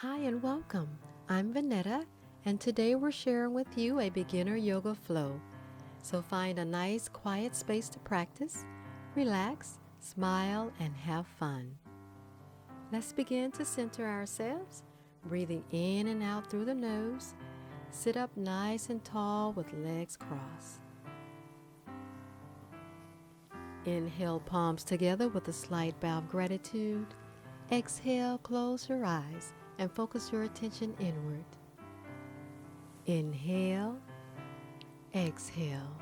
Hi and welcome. I'm Vanetta, and today we're sharing with you a beginner yoga flow. So find a nice, quiet space to practice, relax, smile, and have fun. Let's begin to center ourselves, breathing in and out through the nose. Sit up nice and tall with legs crossed. Inhale, palms together with a slight bow of gratitude. Exhale, close your eyes and focus your attention inward. Inhale, exhale.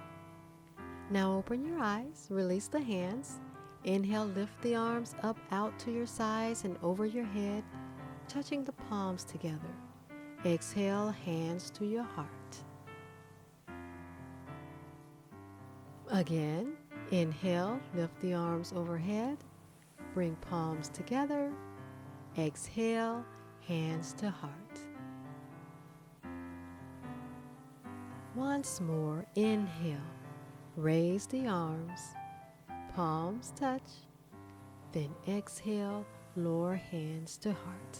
Now open your eyes, release the hands. Inhale, lift the arms up out to your sides and over your head, touching the palms together. Exhale, hands to your heart. Again, inhale, lift the arms overhead, bring palms together. Exhale, hands to heart. Once more, inhale, raise the arms, palms touch, then exhale, lower hands to heart.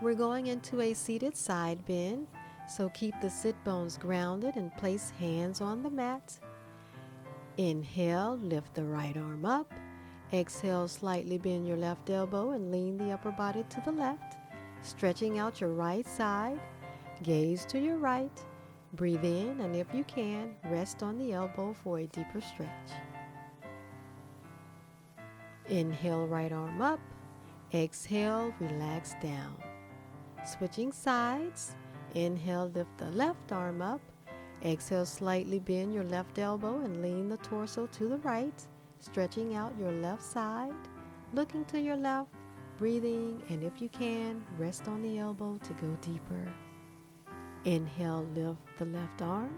We're going into a seated side bend, so keep the sit bones grounded and place hands on the mat. Inhale, lift the right arm up. Exhale, slightly bend your left elbow and lean the upper body to the left, stretching out your right side. Gaze to your right. Breathe in, and if you can, rest on the elbow for a deeper stretch. Inhale, right arm up. Exhale, relax down. Switching sides. Inhale, lift the left arm up. Exhale, slightly bend your left elbow and lean the torso to the right, stretching out your left side, looking to your left, breathing, and if you can, rest on the elbow to go deeper. Inhale, lift the left arm.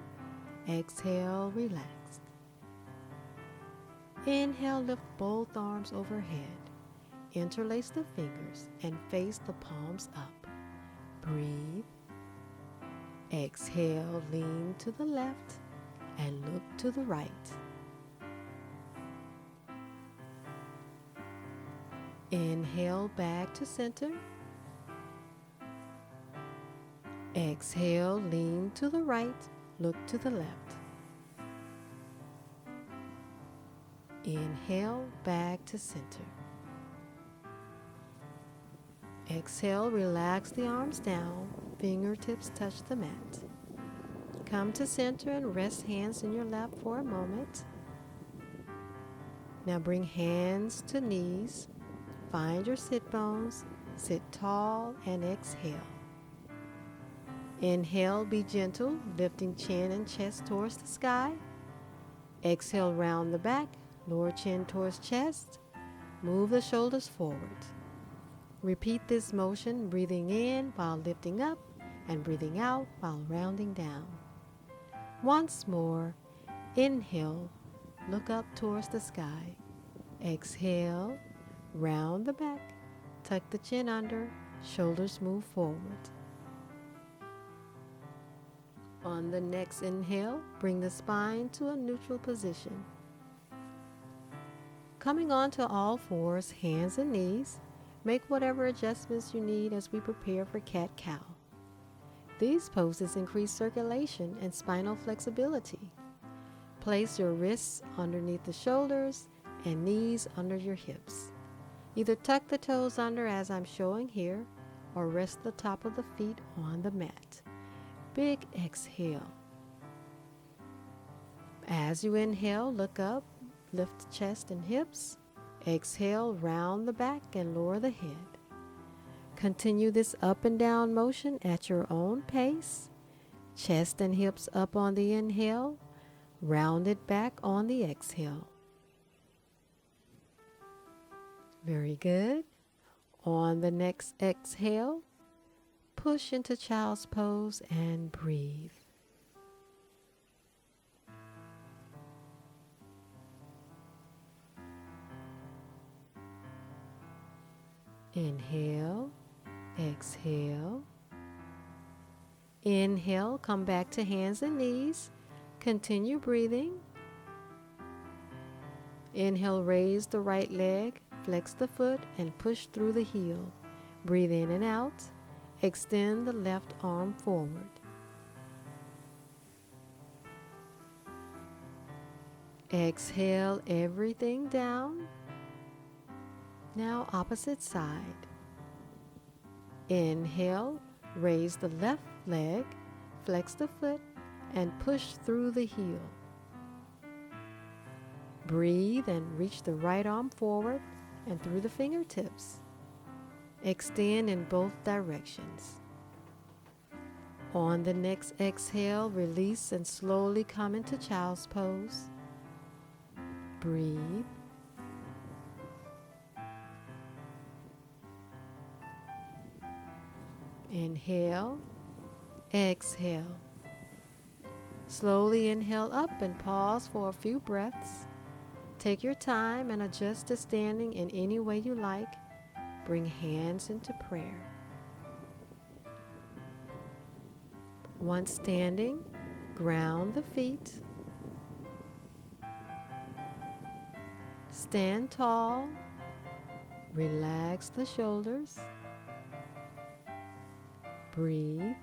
Exhale, relax. Inhale, lift both arms overhead. Interlace the fingers and face the palms up. Breathe. Exhale, lean to the left and look to the right. Inhale, back to center. Exhale, lean to the right, look to the left. Inhale, back to center. Exhale, relax the arms down, fingertips touch the mat. Come to center and rest hands in your lap for a moment. Now bring hands to knees. Find your sit bones. Sit tall and exhale. Inhale, be gentle, lifting chin and chest towards the sky. Exhale, round the back, lower chin towards chest. Move the shoulders forward. Repeat this motion, breathing in while lifting up and breathing out while rounding down. Once more, inhale, look up towards the sky. Exhale, round the back, tuck the chin under, shoulders move forward. On the next inhale, bring the spine to a neutral position. Coming onto all fours, hands and knees, make whatever adjustments you need as we prepare for cat-cow. These poses increase circulation and spinal flexibility. Place your wrists underneath the shoulders and knees under your hips. Either tuck the toes under as I'm showing here, or rest the top of the feet on the mat. Big exhale. As you inhale, look up, lift chest and hips. Exhale, round the back and lower the head. Continue this up and down motion at your own pace. Chest and hips up on the inhale, rounded back on the exhale. Very good. On the next exhale, push into child's pose and breathe. Inhale, exhale. Inhale, come back to hands and knees. Continue breathing. Inhale, raise the right leg, flex the foot and push through the heel. Breathe in and out. Extend the left arm forward. Exhale everything down. Now opposite side. Inhale, raise the left leg, flex the foot, and push through the heel. Breathe and reach the right arm forward and through the fingertips. Extend in both directions. On the next exhale, release and slowly come into child's pose. Breathe. Inhale, exhale. Slowly inhale up and pause for a few breaths. Take your time and adjust to standing in any way you like. Bring hands into prayer. Once standing, ground the feet. Stand tall. Relax the shoulders. Breathe.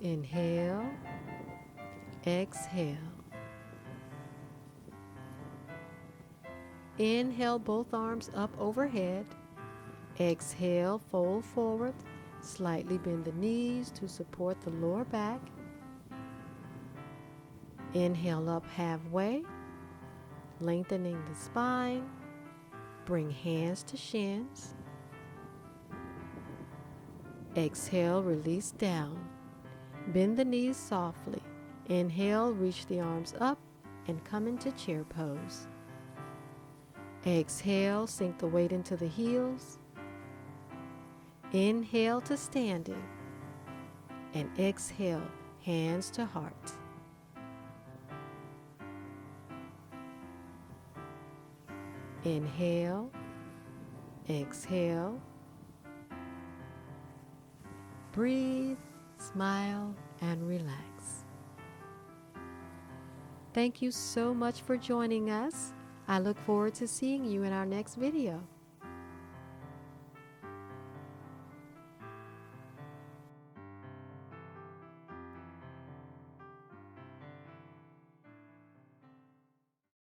Inhale. Exhale. Inhale, both arms up overhead. Exhale, fold forward. Slightly bend the knees to support the lower back. Inhale up halfway, lengthening the spine. Bring hands to shins. Exhale, release down. Bend the knees softly. Inhale, reach the arms up and come into chair pose. Exhale, sink the weight into the heels. Inhale to standing. And exhale, hands to heart. Inhale, exhale. Breathe, smile, and relax. Thank you so much for joining us. I look forward to seeing you in our next video.